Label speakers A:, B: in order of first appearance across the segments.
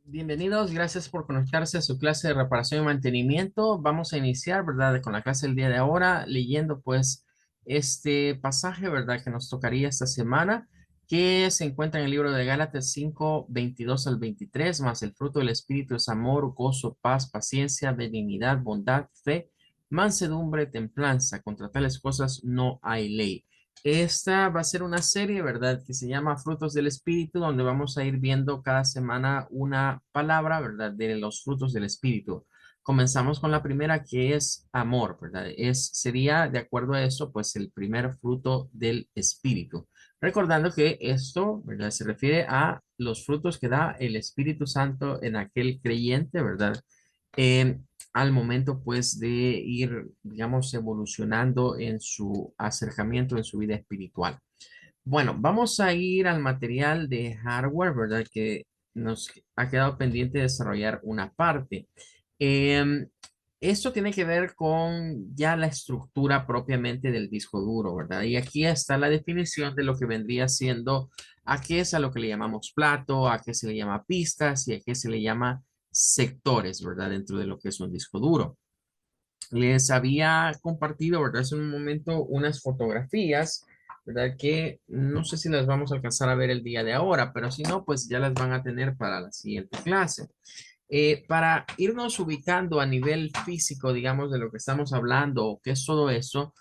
A: Bienvenidos, gracias por conectarse a su clase de reparación y mantenimiento. Vamos a iniciar, ¿verdad? Con la clase del día de ahora, leyendo pues este pasaje, ¿verdad? Que nos tocaría esta semana, que se encuentra en el libro de Gálatas 5, 22 al 23, más el fruto del Espíritu es amor, gozo, paz, paciencia, benignidad, bondad, fe, mansedumbre, templanza. Contra tales cosas no hay ley. Esta va a ser una serie, ¿verdad? Que se llama Frutos del Espíritu, donde vamos a ir viendo cada semana una palabra, ¿verdad? De los frutos del Espíritu. Comenzamos con la primera que es amor, ¿verdad? Sería, de acuerdo a eso, pues el primer fruto del Espíritu. Recordando que esto, ¿verdad? Se refiere a los frutos que da el Espíritu Santo en aquel creyente, ¿verdad? Eh, Al momento pues de ir, digamos, evolucionando en su acercamiento, en su vida espiritual. Bueno, vamos a ir al material de hardware, ¿verdad? Que nos ha quedado pendiente de desarrollar una parte. Em, Esto tiene que ver con ya la estructura propiamente del disco duro, ¿verdad? Y aquí está la definición de lo que vendría siendo a qué es a lo que le llamamos plato, a qué se le llama pistas y a qué se le llama sectores, ¿verdad? Dentro de lo que es un disco duro. Les había compartido, ¿verdad? Hace un momento unas fotografías, ¿verdad? Que no sé si las vamos a alcanzar a ver el día de ahora, pero si no, pues ya las van a tener para la siguiente clase. Para irnos ubicando a nivel físico, digamos, de lo que estamos hablando, o qué es todo eso,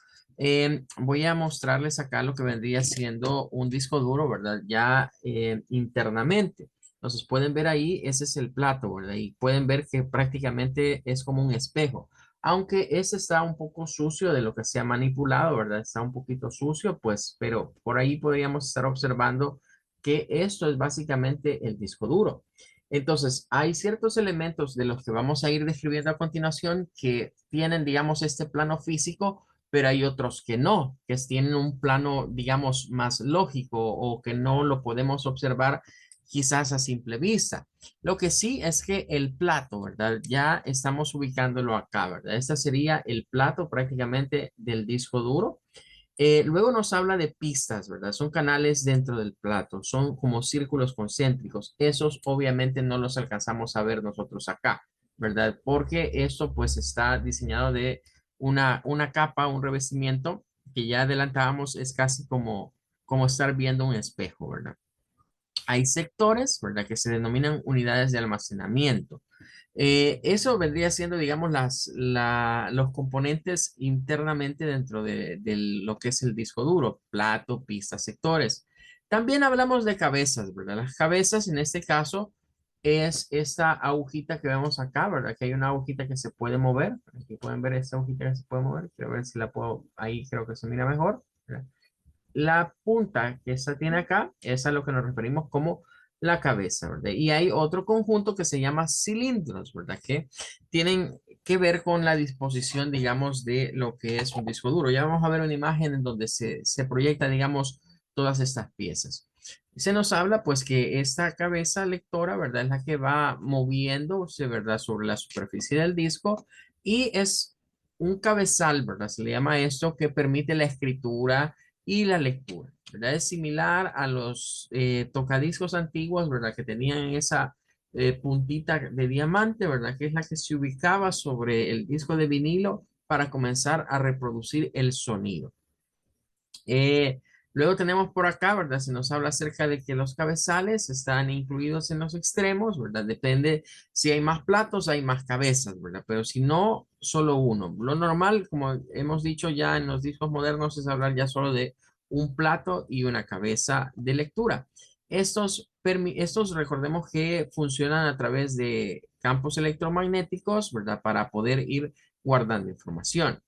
A: voy a mostrarles acá lo que vendría siendo un disco duro, ¿verdad? Ya internamente. Entonces pueden ver ahí, ese es el plato, ¿verdad? Y pueden ver que prácticamente es como un espejo. Aunque ese está un poco sucio de lo que se ha manipulado, ¿verdad? Está un poquito sucio, pues, pero por ahí podríamos estar observando que esto es básicamente el disco duro. Entonces, hay ciertos elementos de los que vamos a ir describiendo a continuación que tienen, digamos, este plano físico, pero hay otros que no, que tienen un plano, digamos, más lógico o que no lo podemos observar quizás a simple vista. Lo que sí es que el plato, ¿verdad? Ya estamos ubicándolo acá, ¿verdad? Este sería el plato prácticamente del disco duro. Luego nos habla de pistas, ¿verdad? Son canales dentro del plato, son como círculos concéntricos. Esos obviamente no los alcanzamos a ver nosotros acá, ¿verdad? Porque esto pues está diseñado de una capa, un revestimiento que ya adelantábamos, es casi como estar viendo un espejo, ¿verdad? Hay sectores, ¿verdad? Que se denominan unidades de almacenamiento. Eso vendría siendo, digamos, los componentes internamente dentro de lo que es el disco duro, plato, pistas, sectores. También hablamos de cabezas, ¿verdad? Las cabezas en este caso es esta agujita que vemos acá, ¿verdad? Que hay una agujita que se puede mover. Aquí pueden ver esta agujita que se puede mover. Quiero ver si la puedo, ahí creo que se mira mejor, ¿verdad? La punta que esta tiene acá es a lo que nos referimos como la cabeza, ¿verdad? Y hay otro conjunto que se llama cilindros, ¿verdad? Que tienen que ver con la disposición, digamos, de lo que es un disco duro. Ya vamos a ver una imagen en donde se proyecta, digamos, todas estas piezas. Se nos habla, pues, que esta cabeza lectora, ¿verdad? Es la que va moviéndose, ¿verdad? Sobre la superficie del disco y es un cabezal, ¿verdad? Se le llama esto que permite la escritura y la lectura, ¿verdad? Es similar a los tocadiscos antiguos, ¿verdad? Que tenían esa puntita de diamante, ¿verdad? Que es la que se ubicaba sobre el disco de vinilo para comenzar a reproducir el sonido. Eh, Luego tenemos por acá, ¿verdad? Se nos habla acerca de que los cabezales están incluidos en los extremos, ¿verdad? Depende si hay más platos, hay más cabezas, ¿verdad? Pero si no, solo uno. Lo normal, como hemos dicho ya en los discos modernos, es hablar ya solo de un plato y una cabeza de lectura. Estos recordemos que funcionan a través de campos electromagnéticos, ¿verdad? Para poder ir guardando información.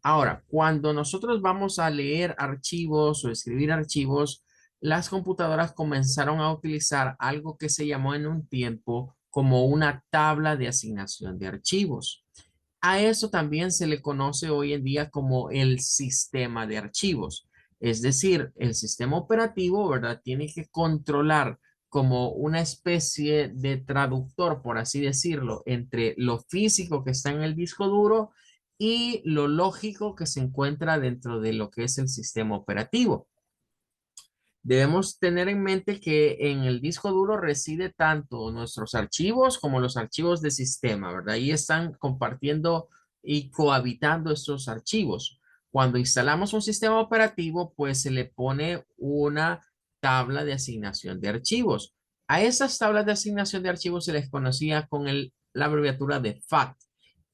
A: Ahora, cuando nosotros vamos a leer archivos o escribir archivos, las computadoras comenzaron a utilizar algo que se llamó en un tiempo como una tabla de asignación de archivos. A eso también se le conoce hoy en día como el sistema de archivos. Es decir, el sistema operativo, ¿verdad? Tiene que controlar como una especie de traductor, por así decirlo, entre lo físico que está en el disco duro y lo lógico que se encuentra dentro de lo que es el sistema operativo. Debemos tener en mente que en el disco duro reside tanto nuestros archivos como los archivos de sistema, ¿verdad? Ahí están compartiendo y cohabitando estos archivos. Cuando instalamos un sistema operativo, pues se le pone una tabla de asignación de archivos. A esas tablas de asignación de archivos se les conocía con la abreviatura de FAT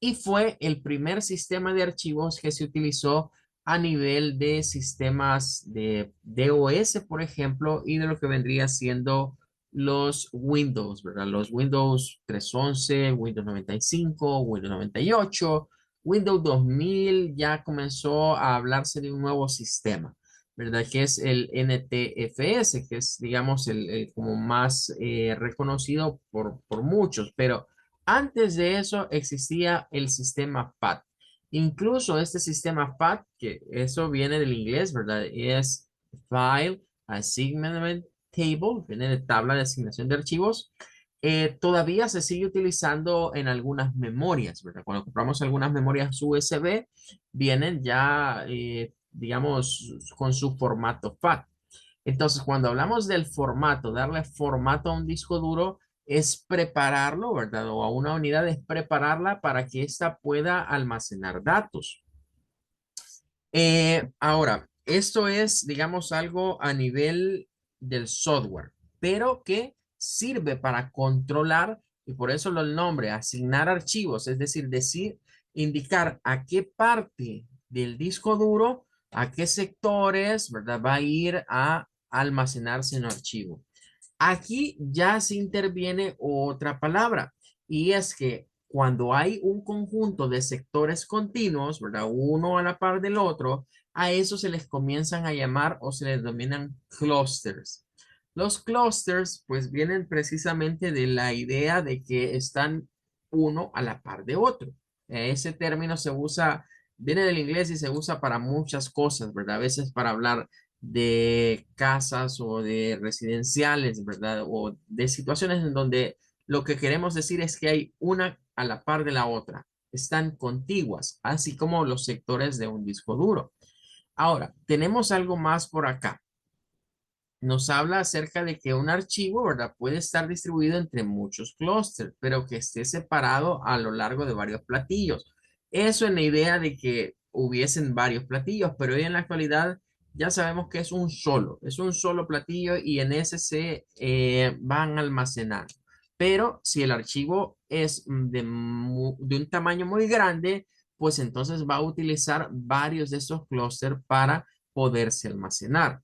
A: y fue el primer sistema de archivos que se utilizó a nivel de sistemas de DOS, por ejemplo, y de lo que vendría siendo los Windows, ¿verdad? Los Windows 3.11, Windows 95, Windows 98, Windows 2000 ya comenzó a hablarse de un nuevo sistema, ¿verdad? Que es el NTFS, que es, digamos, el como más reconocido por muchos, pero antes de eso existía el sistema FAT. Incluso este sistema FAT, que eso viene del inglés, ¿verdad? Es File Assignment Table, viene de tabla de asignación de archivos. Todavía se sigue utilizando en algunas memorias, ¿verdad? Cuando compramos algunas memorias USB, vienen ya, digamos, con su formato FAT. Entonces, cuando hablamos del formato, darle formato a un disco duro es prepararlo, ¿verdad? O a una unidad es prepararla para que ésta pueda almacenar datos. Ahora, esto es, digamos, algo a nivel del software, pero que sirve para controlar, y por eso el nombre, asignar archivos, es decir, indicar a qué parte del disco duro, a qué sectores, ¿verdad? Va a ir a almacenarse en un archivo. Aquí ya se interviene otra palabra y es que cuando hay un conjunto de sectores continuos, ¿verdad? Uno a la par del otro, a eso se les comienzan a llamar o se les denominan clusters. Los clusters pues vienen precisamente de la idea de que están uno a la par de otro. Ese término se usa, viene del inglés y se usa para muchas cosas, ¿verdad? A veces para hablar de casas o de residenciales, ¿verdad? O de situaciones en donde lo que queremos decir es que hay una a la par de la otra, están contiguas, así como los sectores de un disco duro. Ahora, tenemos algo más por acá. Nos habla acerca de que un archivo, ¿verdad? Puede estar distribuido entre muchos clústeres, pero que esté separado a lo largo de varios platillos. Eso en la idea de que hubiesen varios platillos, pero hoy en la actualidad ya sabemos que es un solo platillo y en ese se van a almacenar. Pero si el archivo es de un tamaño muy grande, pues entonces va a utilizar varios de esos clústeres para poderse almacenar.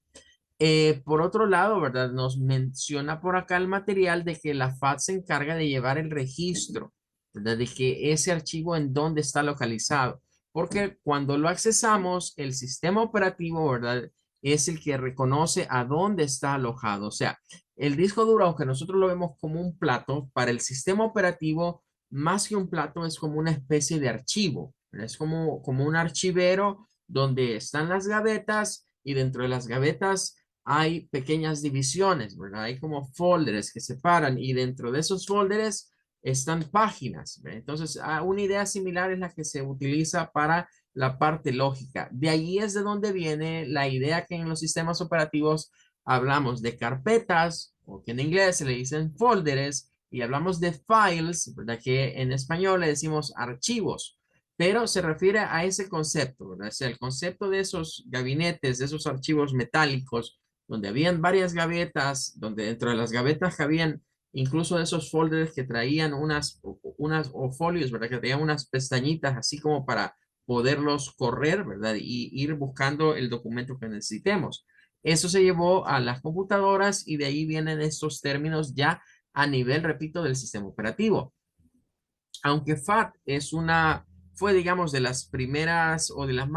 A: Por otro lado, ¿verdad? Nos menciona por acá el material de que la FAT se encarga de llevar el registro, ¿verdad? De que ese archivo en dónde está localizado. Porque cuando lo accesamos, el sistema operativo, ¿verdad? Es el que reconoce a dónde está alojado. O sea, el disco duro, aunque nosotros lo vemos como un plato, para el sistema operativo, más que un plato, es como una especie de archivo, ¿verdad? Es como un archivero donde están las gavetas y dentro de las gavetas hay pequeñas divisiones, ¿verdad? Hay como folders que separan y dentro de esos folders están páginas, ¿verdad? Entonces, una idea similar es la que se utiliza para la parte lógica. De ahí es de donde viene la idea que en los sistemas operativos hablamos de carpetas, o que en inglés se le dicen folders, y hablamos de files, ¿verdad? Que en español le decimos archivos, pero se refiere a ese concepto, ¿verdad? O sea, el concepto de esos gabinetes, de esos archivos metálicos donde habían varias gavetas, donde dentro de las gavetas habían incluso esos folders que traían unas o folios, ¿verdad? Que traían unas pestañitas así como para poderlos correr, ¿verdad? Y ir buscando el documento que necesitemos. Eso se llevó a las computadoras y de ahí vienen estos términos ya a nivel, repito, del sistema operativo. Aunque FAT fue, digamos, de las primeras o de las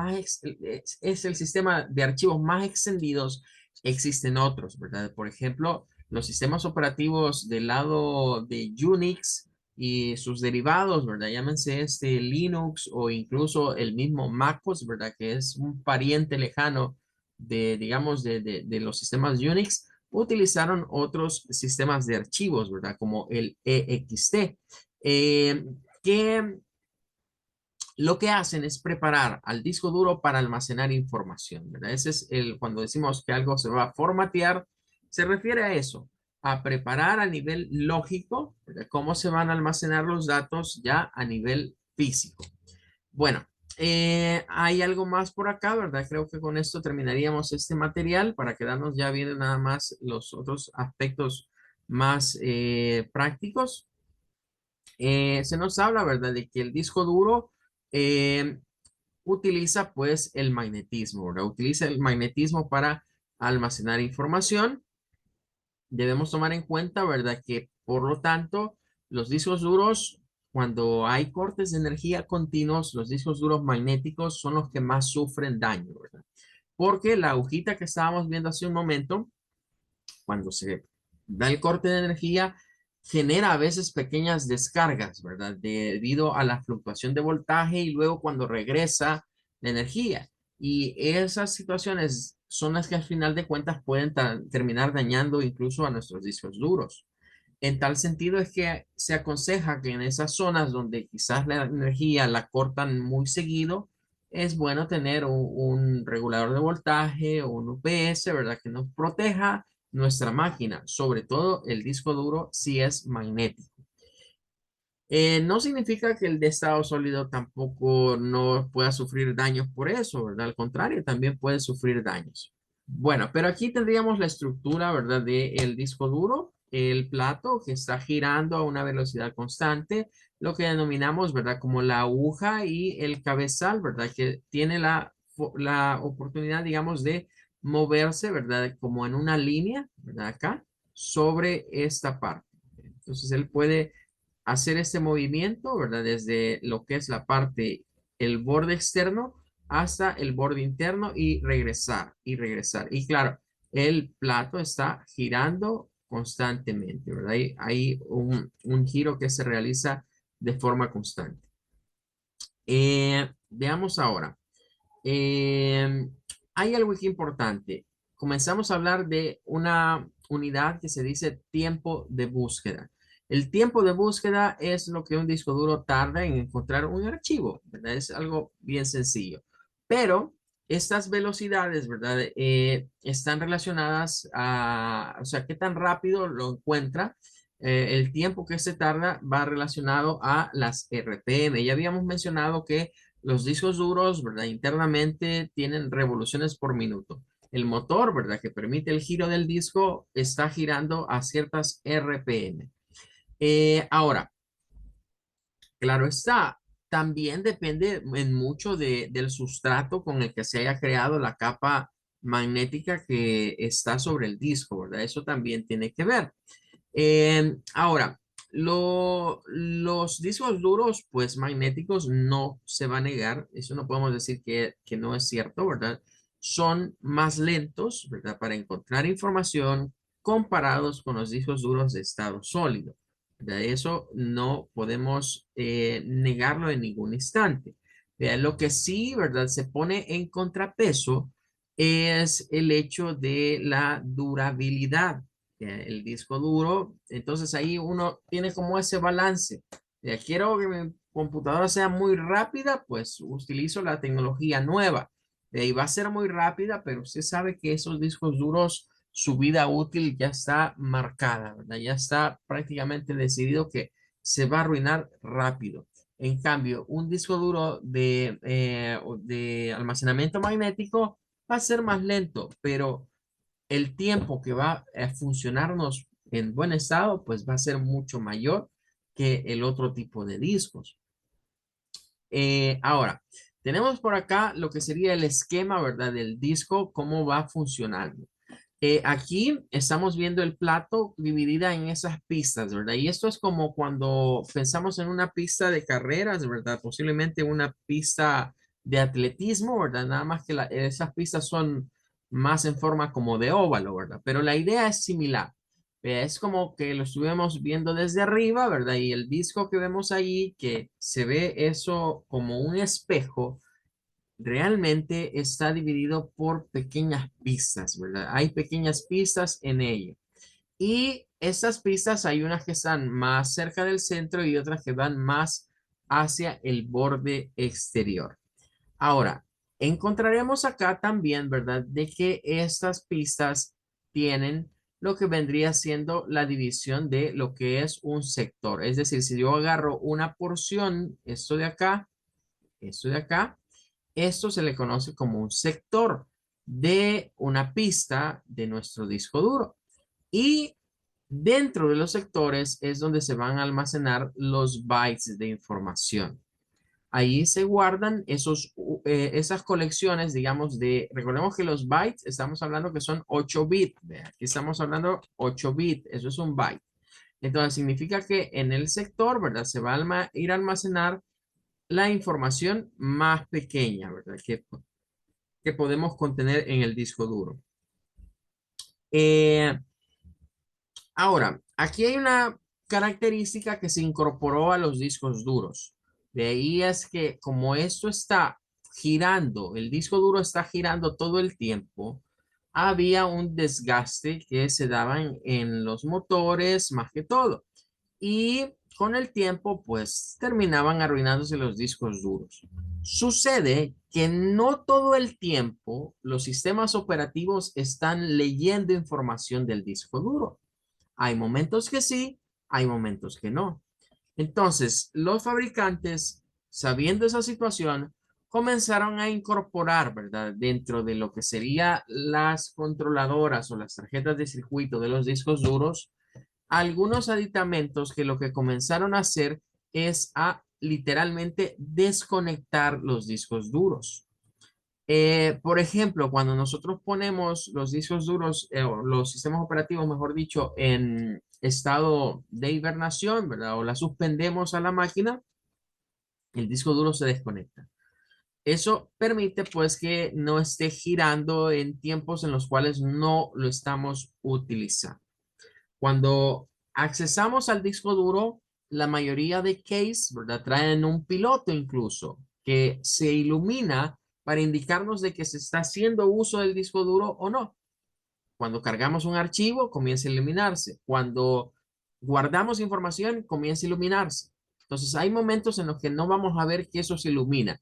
A: es el sistema de archivos más extendidos, existen otros, ¿verdad? Por ejemplo, los sistemas operativos del lado de Unix y sus derivados, ¿verdad? Llámense Linux o incluso el mismo MacOS, ¿verdad? Que es un pariente lejano de, digamos, de los sistemas Unix, utilizaron otros sistemas de archivos, ¿verdad? Como el EXT. Que lo que hacen es preparar al disco duro para almacenar información, ¿verdad? Ese es cuando decimos que algo se va a formatear, se refiere a eso, a preparar a nivel lógico, ¿verdad? Cómo se van a almacenar los datos ya a nivel físico. Bueno, hay algo más por acá, ¿verdad? Creo que con esto terminaríamos este material para quedarnos ya viendo nada más los otros aspectos más prácticos. Se nos habla, ¿verdad? De que el disco duro eh, utiliza pues el magnetismo, ¿verdad? Utiliza el magnetismo para almacenar información. Debemos tomar en cuenta, ¿verdad? Que por lo tanto, los discos duros, cuando hay cortes de energía continuos, los discos duros magnéticos son los que más sufren daño, ¿verdad? Porque la agujita que estábamos viendo hace un momento, cuando se da el corte de energía, genera a veces pequeñas descargas, ¿verdad? Debido a la fluctuación de voltaje y luego cuando regresa la energía. Y esas situaciones son las que al final de cuentas pueden terminar dañando incluso a nuestros discos duros. En tal sentido es que se aconseja que en esas zonas donde quizás la energía la cortan muy seguido, es bueno tener un regulador de voltaje o un UPS, ¿verdad? Que nos proteja nuestra máquina, sobre todo el disco duro si es magnético. No significa que el de estado sólido tampoco no pueda sufrir daños por eso, ¿verdad? Al contrario, también puede sufrir daños. Bueno, pero aquí tendríamos la estructura, ¿verdad? Del disco duro, el plato que está girando a una velocidad constante, lo que denominamos, ¿verdad? Como la aguja y el cabezal, ¿verdad? Que tiene la oportunidad, digamos, de moverse, ¿verdad? Como en una línea, ¿verdad? Acá, sobre esta parte. Entonces, él puede hacer este movimiento, ¿verdad? Desde lo que es la parte, el borde externo hasta el borde interno y regresar y regresar. Y claro, el plato está girando constantemente, ¿verdad? Hay un giro que se realiza de forma constante. Veamos ahora. Eh, Hay algo aquí importante. Comenzamos a hablar de una unidad que se dice tiempo de búsqueda. El tiempo de búsqueda es lo que un disco duro tarda en encontrar un archivo, ¿verdad? Es algo bien sencillo. Pero estas velocidades, ¿verdad? Están relacionadas a, o sea, qué tan rápido lo encuentra. El tiempo que se tarda va relacionado a las RPM. Ya habíamos mencionado que los discos duros, ¿verdad? Internamente tienen revoluciones por minuto. El motor, ¿verdad? Que permite el giro del disco está girando a ciertas RPM. Ahora, claro está, también depende en mucho del sustrato con el que se haya creado la capa magnética que está sobre el disco, ¿verdad? Eso también tiene que ver. Ahora, los discos duros, pues magnéticos, no se va a negar, eso no podemos decir que no es cierto, ¿verdad? Son más lentos, ¿verdad? Para encontrar información comparados con los discos duros de estado sólido. De eso no podemos negarlo en ningún instante. Lo que sí, ¿verdad? Se pone en contrapeso es el hecho de la durabilidad el disco duro. Entonces ahí uno tiene como ese balance. Quiero que mi computadora sea muy rápida, pues utilizo la tecnología nueva. Y va a ser muy rápida, pero usted sabe que esos discos duros, su vida útil ya está marcada, ¿verdad? Ya está prácticamente decidido que se va a arruinar rápido. En cambio, un disco duro de almacenamiento magnético va a ser más lento, pero el tiempo que va a funcionarnos en buen estado, pues va a ser mucho mayor que el otro tipo de discos. Ahora, tenemos por acá lo que sería el esquema, ¿verdad? Del disco, cómo va funcionando. Aquí estamos viendo el plato dividida en esas pistas, ¿verdad? Y esto es como cuando pensamos en una pista de carreras, ¿verdad? Posiblemente una pista de atletismo, ¿verdad? Nada más que esas pistas son más en forma como de óvalo, ¿verdad? Pero la idea es similar. Es como que lo estuvimos viendo desde arriba, ¿verdad? Y el disco que vemos ahí, que se ve eso como un espejo, realmente está dividido por pequeñas pistas, ¿verdad? Hay pequeñas pistas en ello. Y estas pistas hay unas que están más cerca del centro y otras que van más hacia el borde exterior. Ahora, encontraremos acá también, ¿verdad? De que estas pistas tienen lo que vendría siendo la división de lo que es un sector. Es decir, si yo agarro una porción, esto de acá, esto se le conoce como un sector de una pista de nuestro disco duro. Y dentro de los sectores es donde se van a almacenar los bytes de información. Ahí se guardan esas colecciones, digamos, recordemos que los bytes, estamos hablando que son 8 bits. Aquí estamos hablando 8 bits, eso es un byte. Entonces significa que en el sector, ¿verdad? Se va a ir a almacenar la información más pequeña, ¿verdad? Que podemos contener en el disco duro. Eh, Ahora, aquí hay una característica que se incorporó a los discos duros. De ahí es que como esto está girando, el disco duro está girando todo el tiempo, había un desgaste que se daba en los motores más que todo. Y con el tiempo, pues terminaban arruinándose los discos duros. Sucede que no todo el tiempo los sistemas operativos están leyendo información del disco duro. Hay momentos que sí, hay momentos que no. Entonces, los fabricantes, sabiendo esa situación, comenzaron a incorporar, ¿verdad? Dentro de lo que serían las controladoras o las tarjetas de circuito de los discos duros, algunos aditamentos que lo que comenzaron a hacer es a literalmente desconectar los discos duros. Por ejemplo, cuando nosotros ponemos los discos duros, o los sistemas operativos, mejor dicho, en estado de hibernación, ¿verdad? O la suspendemos a la máquina, el disco duro se desconecta. Eso permite pues que no esté girando en tiempos en los cuales no lo estamos utilizando. Cuando accesamos al disco duro, la mayoría de case, ¿verdad? Traen un piloto incluso que se ilumina para indicarnos de que se está haciendo uso del disco duro o no. Cuando cargamos un archivo, comienza a iluminarse. Cuando guardamos información, comienza a iluminarse. Entonces, hay momentos en los que no vamos a ver que eso se ilumina.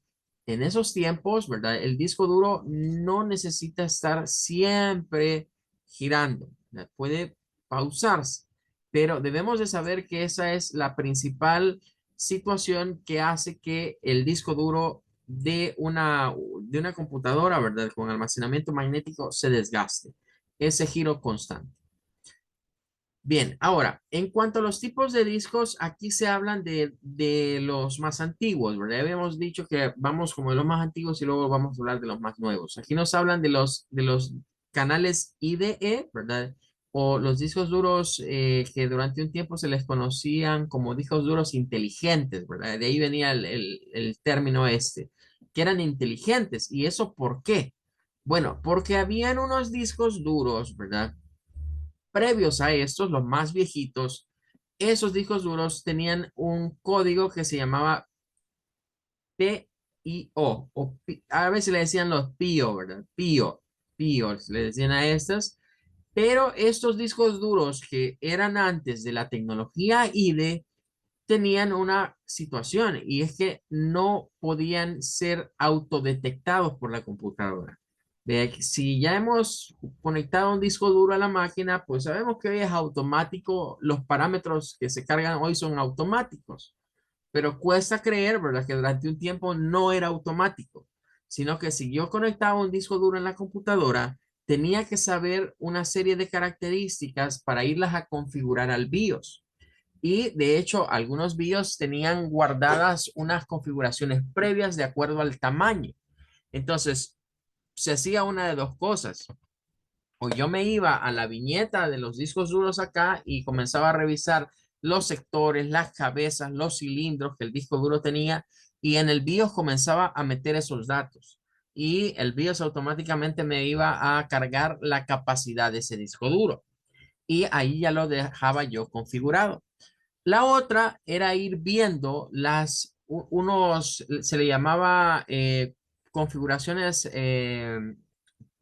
A: En esos tiempos, ¿verdad? El disco duro no necesita estar siempre girando, ¿verdad? Puede pausarse, pero debemos de saber que esa es la principal situación que hace que el disco duro de una computadora, ¿verdad? Con almacenamiento magnético se desgaste ese giro constante. Bien, ahora, en cuanto a los tipos de discos, aquí se hablan de los más antiguos, ¿verdad? Habíamos dicho que vamos como de los más antiguos y luego vamos a hablar de los más nuevos. Aquí nos hablan de los canales IDE, ¿verdad? O los discos duros que durante un tiempo se les conocían como discos duros inteligentes, ¿verdad? De ahí venía el término este, que eran inteligentes. ¿Y eso por qué? Bueno, porque habían unos discos duros, ¿verdad? Previos a estos, los más viejitos, esos discos duros tenían un código que se llamaba PIO, a veces le decían los PIO, ¿verdad? PIO, le decían a estas, pero estos discos duros que eran antes de la tecnología IDE tenían una situación y es que no podían ser autodetectados por la computadora. Si ya hemos conectado un disco duro a la máquina, pues sabemos que hoy es automático, los parámetros que se cargan hoy son automáticos, pero cuesta creer, ¿verdad? Que durante un tiempo no era automático, sino que si yo conectaba un disco duro en la computadora, tenía que saber una serie de características para irlas a configurar al BIOS. Y de hecho, algunos BIOS tenían guardadas unas configuraciones previas de acuerdo al tamaño. Entonces, se hacía una de dos cosas. O yo me iba a la viñeta de los discos duros acá y comenzaba a revisar los sectores, las cabezas, los cilindros que el disco duro tenía y en el BIOS comenzaba a meter esos datos. Y el BIOS automáticamente me iba a cargar la capacidad de ese disco duro. Y ahí ya lo dejaba yo configurado. La otra era ir viendo se le llamaba configuraciones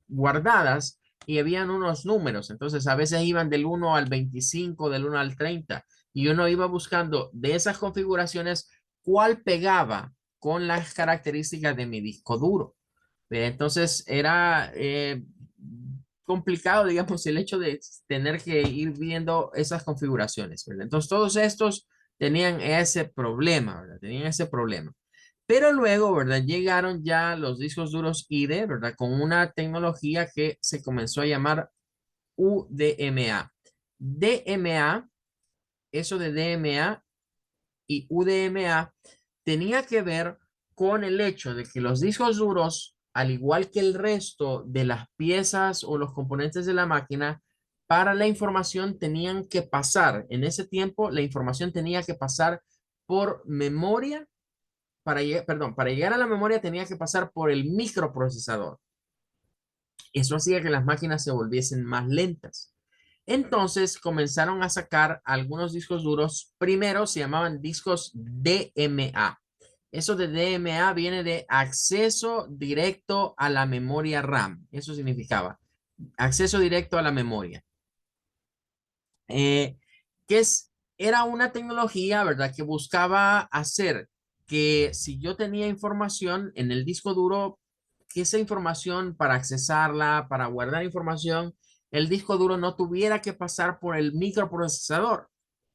A: guardadas y habían unos números. Entonces a veces iban del 1 al 25, del 1 al 30 y uno iba buscando de esas configuraciones cuál pegaba con las características de mi disco duro. Entonces era complicado, digamos, el hecho de tener que ir viendo esas configuraciones, ¿verdad? Entonces todos estos tenían ese problema, ¿verdad? Tenían ese problema. Pero luego, ¿verdad? Llegaron ya los discos duros IDE, ¿verdad? Con una tecnología que se comenzó a llamar UDMA. DMA, eso de DMA y UDMA tenía que ver con el hecho de que los discos duros, al igual que el resto de las piezas o los componentes de la máquina, para la información tenían que pasar. En ese tiempo, la información tenía que pasar por memoria. Perdón, para llegar a la memoria tenía que pasar por el microprocesador. Eso hacía que las máquinas se volviesen más lentas. Entonces comenzaron a sacar algunos discos duros. Primero se llamaban discos DMA. Eso de DMA viene de acceso directo a la memoria RAM. Eso significaba acceso directo a la memoria. Eh, que era una tecnología, ¿verdad? Que buscaba hacer que si yo tenía información en el disco duro, que esa información para accesarla, para guardar información, el disco duro no tuviera que pasar por el microprocesador.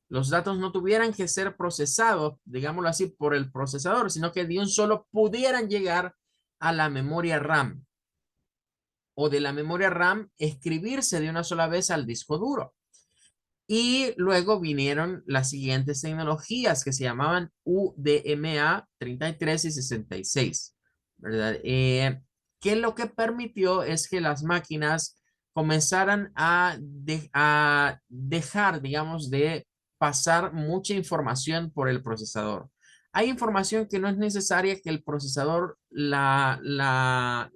A: Los datos no tuvieran que ser procesados, digámoslo así, por el procesador, sino que de un solo pudieran llegar a la memoria RAM o de la memoria RAM escribirse de una sola vez al disco duro. Y luego vinieron las siguientes tecnologías que se llamaban UDMA 33 y 66, ¿verdad? Que lo que permitió es que las máquinas comenzaran a dejar, digamos, de pasar mucha información por el procesador. Hay información que no es necesaria que el procesador la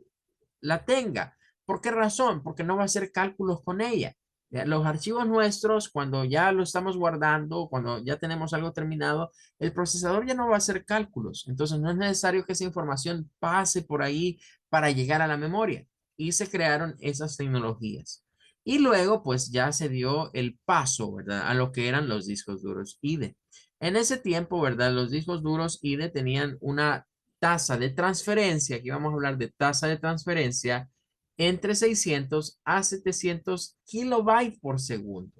A: tenga. ¿Por qué razón? Porque no va a hacer cálculos con ella. Ya, los archivos nuestros, cuando ya lo estamos guardando, cuando ya tenemos algo terminado, el procesador ya no va a hacer cálculos. Entonces no es necesario que esa información pase por ahí para llegar a la memoria. Y se crearon esas tecnologías. Y luego, pues ya se dio el paso, ¿verdad? A lo que eran los discos duros IDE. En ese tiempo, ¿verdad? Los discos duros IDE tenían una tasa de transferencia, aquí vamos a hablar de tasa de transferencia, entre 600 a 700 kilobytes por segundo.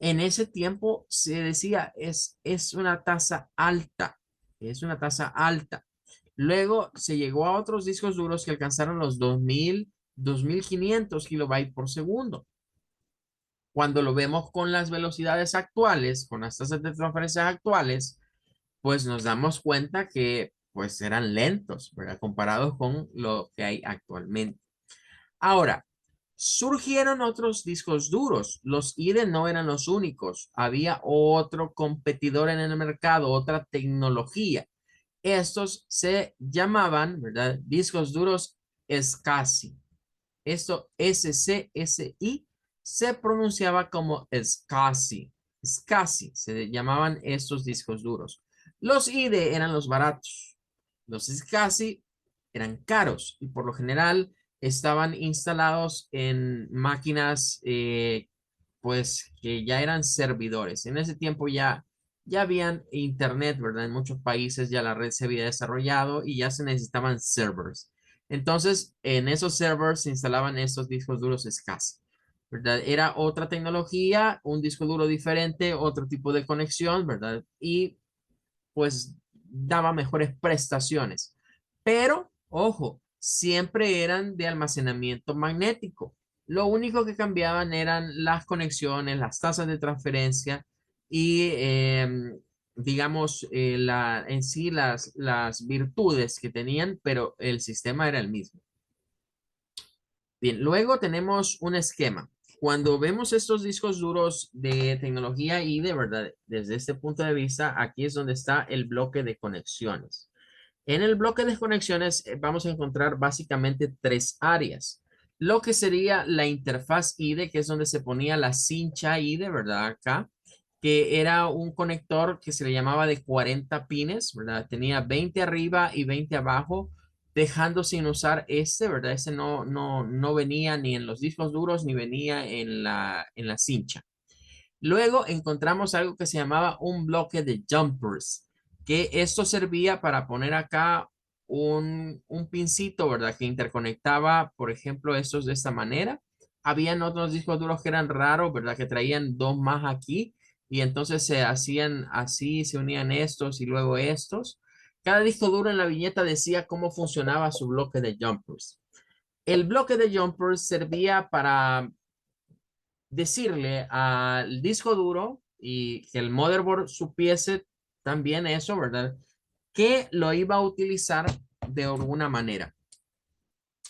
A: En ese tiempo se decía, es una tasa alta, es una tasa alta. Luego se llegó a otros discos duros que alcanzaron los 2500 kilobytes por segundo. Cuando lo vemos con las velocidades actuales, con las tasas de transferencia actuales, pues nos damos cuenta que pues eran lentos, ¿verdad? Comparados con lo que hay actualmente. Ahora, surgieron otros discos duros. Los IDE no eran los únicos. Había otro competidor en el mercado, otra tecnología. Estos se llamaban, ¿verdad? Discos duros SCSI. Esto SCSI se pronunciaba como SCSI. SCSI se llamaban estos discos duros. Los IDE eran los baratos. Los SCSI eran caros y por lo general estaban instalados en máquinas pues que ya eran servidores. En ese tiempo ya habían internet, ¿verdad? En muchos países ya la red se había desarrollado y ya se necesitaban servers. Entonces, en esos servers se instalaban estos discos duros SCSI, ¿verdad? Era otra tecnología, un disco duro diferente, otro tipo de conexión, ¿verdad? Y pues daba mejores prestaciones. Pero, ojo, siempre eran de almacenamiento magnético. Lo único que cambiaban eran las conexiones, las tasas de transferencia y, digamos, en sí las virtudes que tenían, pero el sistema era el mismo. Bien, luego tenemos un esquema. Cuando vemos estos discos duros de tecnología y de verdad, desde este punto de vista, aquí es donde está el bloque de conexiones. En el bloque de conexiones vamos a encontrar básicamente tres áreas. Lo que sería la interfaz IDE, que es donde se ponía la cincha IDE, ¿verdad? Acá, que era un conector que se le llamaba de 40 pines, ¿verdad? Tenía 20 arriba y 20 abajo, dejando sin usar este, ¿verdad? Ese no venía ni en los discos duros ni venía en la cincha. Luego encontramos algo que se llamaba un bloque de jumpers, que esto servía para poner acá un pincito, ¿verdad? Que interconectaba, por ejemplo, estos de esta manera. Habían otros discos duros que eran raros, ¿verdad? Que traían dos más aquí y entonces se hacían así, se unían estos y luego estos. Cada disco duro en la viñeta decía cómo funcionaba su bloque de jumpers. El bloque de jumpers servía para decirle al disco duro y que el motherboard supiese también eso, ¿verdad? Que lo iba a utilizar de alguna manera.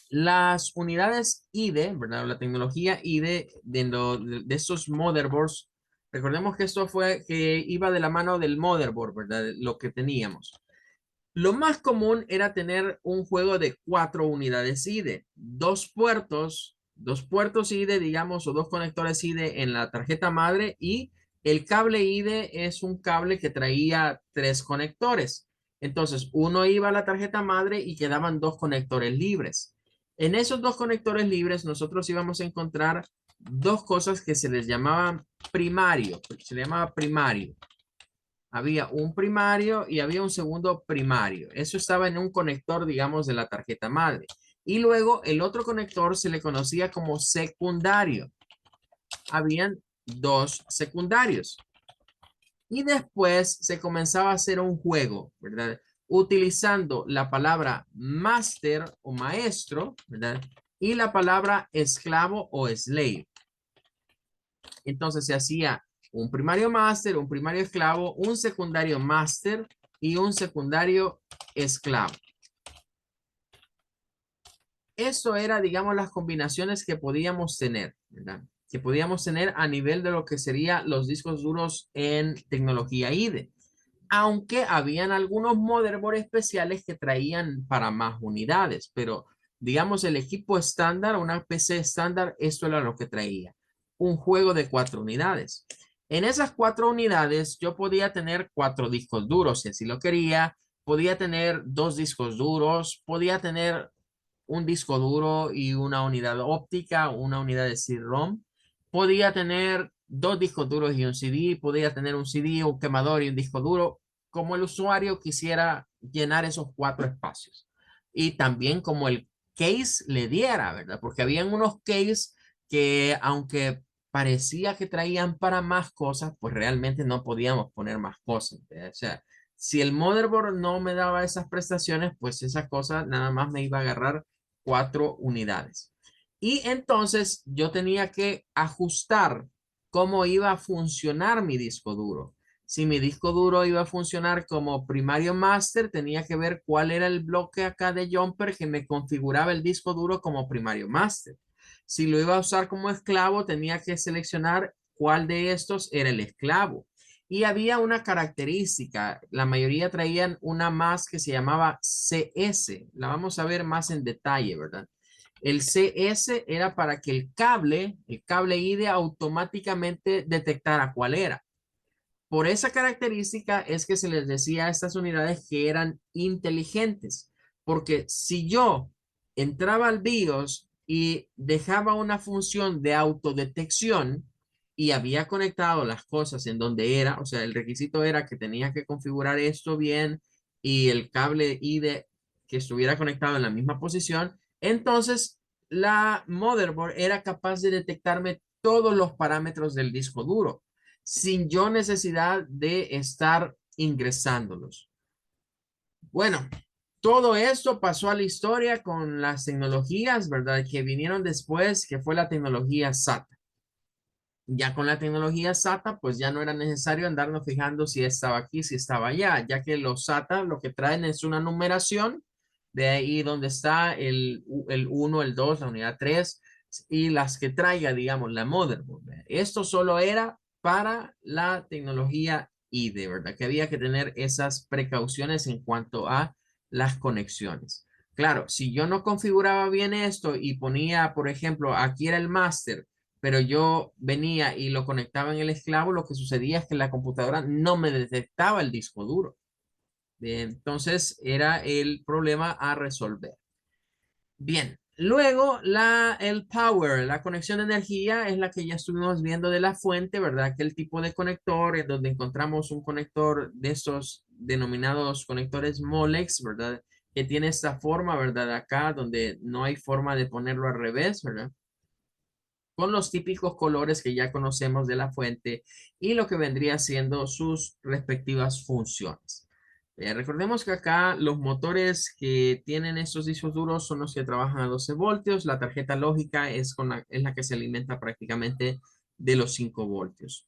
A: Las unidades IDE, ¿verdad? La tecnología IDE de estos motherboards, recordemos que esto fue que iba de la mano del motherboard, ¿verdad? Lo que teníamos. Lo más común era tener un juego de 4 unidades IDE, dos puertos IDE, digamos, o dos conectores IDE en la tarjeta madre y el cable IDE es un cable que traía 3 conectores. Entonces, uno iba a la tarjeta madre y quedaban 2 conectores libres. En esos 2 conectores libres, nosotros íbamos a encontrar dos cosas que se les llamaban primario, se le llamaba primario. Había un primario y había un segundo primario. Eso estaba en un conector, digamos, de la tarjeta madre. Y luego el otro conector se le conocía como secundario. Habían 2 secundarios. Y después se comenzaba a hacer un juego, ¿verdad? Utilizando la palabra master o maestro, ¿verdad? Y la palabra esclavo o slave. Entonces se hacía un primario máster, un primario esclavo, un secundario máster y un secundario esclavo. Eso era, digamos, las combinaciones que podíamos tener, ¿verdad? Que podíamos tener a nivel de lo que serían los discos duros en tecnología IDE. Aunque habían algunos motherboard especiales que traían para más unidades, pero digamos el equipo estándar, una PC estándar, esto era lo que traía. Un juego de 4 unidades. En esas 4 unidades yo podía tener 4 discos duros, si así lo quería, podía tener 2 discos duros, podía tener un disco duro y una unidad óptica, una unidad de CD-ROM. Podía tener 2 discos duros y un CD, podía tener un CD, un quemador y un disco duro, como el usuario quisiera llenar esos 4 espacios. Y también como el case le diera, ¿verdad? Porque habían unos case que aunque parecía que traían para más cosas, pues realmente no podíamos poner más cosas, ¿verdad? O sea, si el motherboard no me daba esas prestaciones, pues esa cosa nada más me iba a agarrar 4 unidades. Y entonces yo tenía que ajustar cómo iba a funcionar mi disco duro. Si mi disco duro iba a funcionar como primario master, tenía que ver cuál era el bloque acá de jumper que me configuraba el disco duro como primario master. Si lo iba a usar como esclavo, tenía que seleccionar cuál de estos era el esclavo. Y había una característica, la mayoría traían una más que se llamaba CS. La vamos a ver más en detalle, ¿verdad? El CS era para que el cable IDE automáticamente detectara cuál era. Por esa característica es que se les decía a estas unidades que eran inteligentes, porque si yo entraba al BIOS y dejaba una función de autodetección y había conectado las cosas en donde era, o sea, el requisito era que tenía que configurar esto bien y el cable IDE que estuviera conectado en la misma posición, entonces la motherboard era capaz de detectarme todos los parámetros del disco duro sin yo necesidad de estar ingresándolos. Bueno, todo esto pasó a la historia con las tecnologías, ¿verdad? Que vinieron después, que fue la tecnología SATA. Ya con la tecnología SATA, pues ya no era necesario andarnos fijando si estaba aquí, si estaba allá, ya que los SATA lo que traen es una numeración, de ahí donde está el 1, el 2, la unidad 3 y las que traiga, digamos, la motherboard. ¿Verdad? Esto solo era para la tecnología IDE, ¿verdad? Que había que tener esas precauciones en cuanto a las conexiones. Claro, si yo no configuraba bien esto y ponía, por ejemplo, aquí era el máster, pero yo venía y lo conectaba en el esclavo, lo que sucedía es que la computadora no me detectaba el disco duro. Entonces era el problema a resolver. Bien, Luego, el power, la conexión de energía es la que ya estuvimos viendo de la fuente, ¿verdad? Aquel tipo de conector en donde encontramos un conector de estos denominados conectores Molex, ¿verdad? Que tiene esta forma, ¿verdad? Acá donde no hay forma de ponerlo al revés, ¿verdad? Con los típicos colores que ya conocemos de la fuente y lo que vendría siendo sus respectivas funciones. Recordemos que acá los motores que tienen estos discos duros son los que trabajan a 12 voltios. La tarjeta lógica es la que se alimenta prácticamente de los 5 voltios.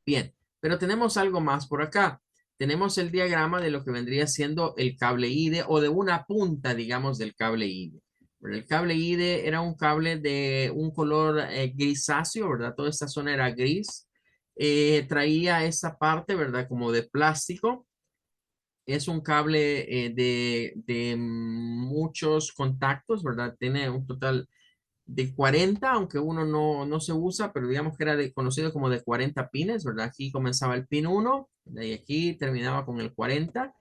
A: Bien, pero tenemos algo más por acá. Tenemos el diagrama de lo que vendría siendo el cable IDE o de una punta, digamos, del cable IDE. Pero el cable IDE era un cable de un color grisáceo, ¿verdad? Toda esta zona era gris. Traía esta parte, ¿verdad? Como de plástico. Es un cable de muchos contactos, ¿verdad? Tiene un total de 40, aunque uno no se usa, pero digamos que era conocido como de 40 pines, ¿verdad? Aquí comenzaba el pin 1, ¿verdad? Y aquí terminaba con el 40.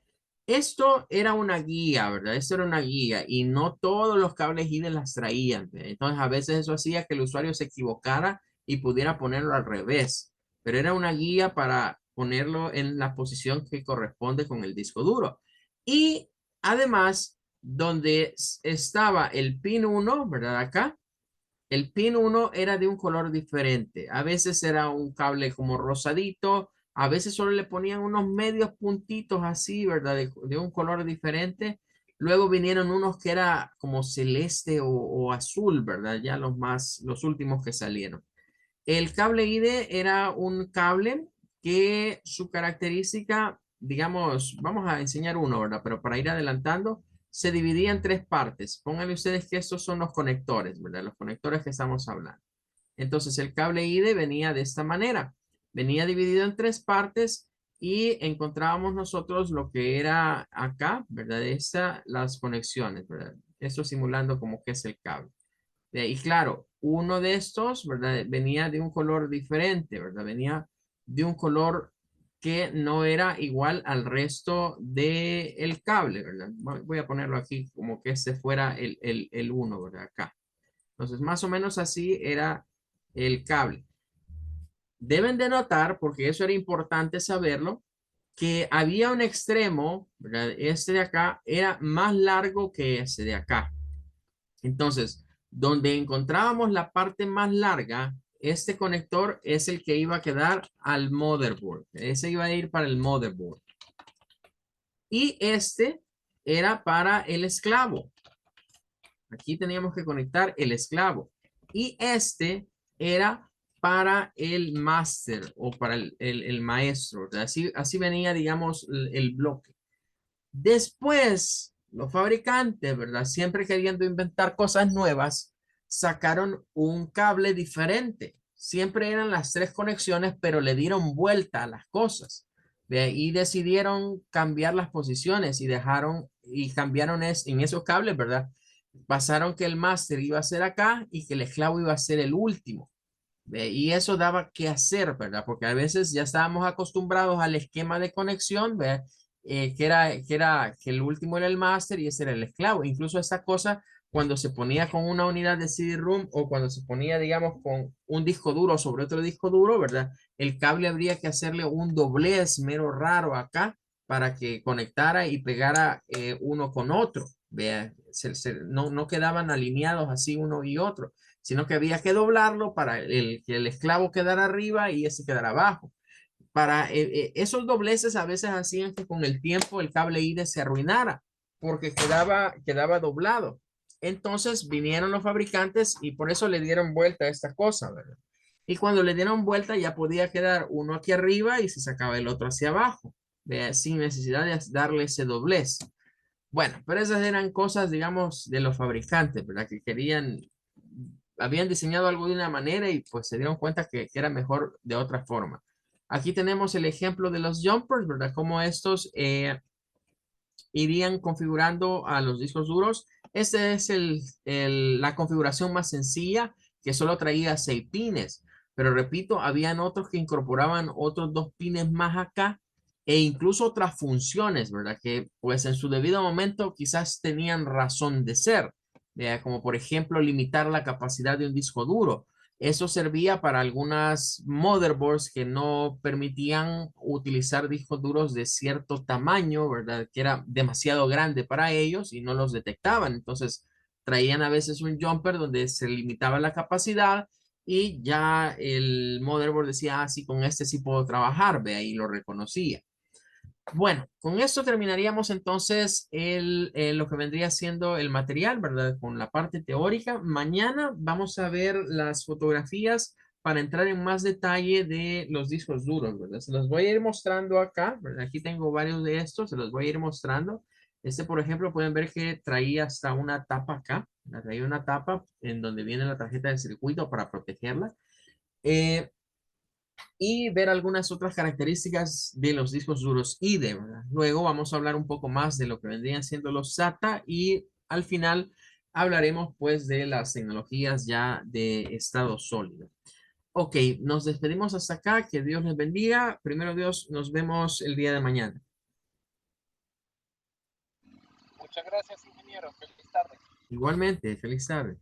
A: Esto era una guía, ¿verdad? Esto era una guía y no todos los cables IDE las traían. ¿Verdad? Entonces a veces eso hacía que el usuario se equivocara y pudiera ponerlo al revés, pero era una guía para ponerlo en la posición que corresponde con el disco duro. Y además, donde estaba el pin 1, ¿verdad? Acá el pin 1 era de un color diferente. A veces era un cable como rosadito, a veces solo le ponían unos medios puntitos así, ¿verdad? De un color diferente. Luego vinieron unos que era como celeste o azul, ¿verdad? Ya los últimos que salieron. El cable IDE era un cable que su característica, digamos, vamos a enseñar uno, ¿verdad? Pero para ir adelantando, se dividía en tres partes. Pónganle ustedes que estos son los conectores, ¿verdad? Los conectores que estamos hablando. Entonces, el cable IDE venía de esta manera. Venía dividido en tres partes y encontrábamos nosotros lo que era acá, ¿verdad? Las conexiones, ¿verdad? Esto simulando como que es el cable. Y claro, uno de estos, ¿verdad? Venía de un color diferente, ¿verdad? Venía de un color que no era igual al resto del cable, ¿verdad? Voy a ponerlo aquí como que este fuera el uno, ¿verdad? Acá. Entonces, más o menos así era el cable. Deben de notar, porque eso era importante saberlo, que había un extremo, ¿verdad? Este de acá era más largo que este de acá. Entonces, donde encontrábamos la parte más larga, este conector es el que iba a quedar al motherboard. Ese iba a ir para el motherboard. Y este era para el esclavo. Aquí teníamos que conectar el esclavo. Y este era para el máster o para el maestro. Así venía, digamos, el bloque. Después, los fabricantes, ¿verdad? Siempre queriendo inventar cosas nuevas, sacaron un cable diferente. Siempre eran las tres conexiones, pero le dieron vuelta a las cosas. Y decidieron cambiar las posiciones y cambiaron en esos cables, ¿verdad? Pasaron que el máster iba a ser acá y que el esclavo iba a ser el último. Y eso daba que hacer, ¿verdad? Porque a veces ya estábamos acostumbrados al esquema de conexión, ¿verdad? Que el último era el máster y ese era el esclavo. Incluso esa cosa, cuando se ponía con una unidad de CD-ROOM o cuando se ponía, digamos, con un disco duro sobre otro disco duro, ¿verdad? El cable habría que hacerle un doblez mero raro acá para que conectara y pegara uno con otro. ¿Vea? No quedaban alineados así uno y otro, sino que había que doblarlo para que el esclavo quedara arriba y ese quedara abajo. Para esos dobleces a veces hacían que con el tiempo el cable IDE se arruinara porque quedaba doblado. Entonces vinieron los fabricantes y por eso le dieron vuelta a esta cosa, ¿verdad? Y cuando le dieron vuelta ya podía quedar uno aquí arriba y se sacaba el otro hacia abajo, ¿ve? Sin necesidad de darle ese doblez. Bueno, pero esas eran cosas, digamos, de los fabricantes, ¿verdad? Que habían diseñado algo de una manera y pues se dieron cuenta que era mejor de otra forma. Aquí tenemos el ejemplo de los jumpers, ¿verdad? Cómo estos irían configurando a los discos duros. Esta es la configuración más sencilla que solo traía 6 pines. Pero repito, habían otros que incorporaban otros 2 pines más acá e incluso otras funciones, ¿verdad? Que pues en su debido momento quizás tenían razón de ser. como por ejemplo limitar la capacidad de un disco duro. Eso servía para algunas motherboards que no permitían utilizar discos duros de cierto tamaño, ¿verdad? Que era demasiado grande para ellos y no los detectaban. Entonces traían a veces un jumper donde se limitaba la capacidad y ya el motherboard decía, ah, sí, con este sí puedo trabajar, ve ahí lo reconocía. Bueno, con esto terminaríamos entonces lo que vendría siendo el material, ¿verdad? Con la parte teórica. Mañana vamos a ver las fotografías para entrar en más detalle de los discos duros, ¿verdad? Se los voy a ir mostrando acá, ¿verdad? Aquí tengo varios de estos, se los voy a ir mostrando. Este, por ejemplo, pueden ver que traía hasta una tapa acá, ¿verdad? Traía una tapa en donde viene la tarjeta de circuito para protegerla. Eh, y ver algunas otras características de los discos duros IDE, ¿verdad? Luego vamos a hablar un poco más de lo que vendrían siendo los SATA y al final hablaremos pues de las tecnologías ya de estado sólido. Ok, nos despedimos hasta acá, que Dios les bendiga. Primero Dios, nos vemos el día de mañana.
B: Muchas gracias, ingeniero. Feliz tarde.
A: Igualmente, feliz tarde.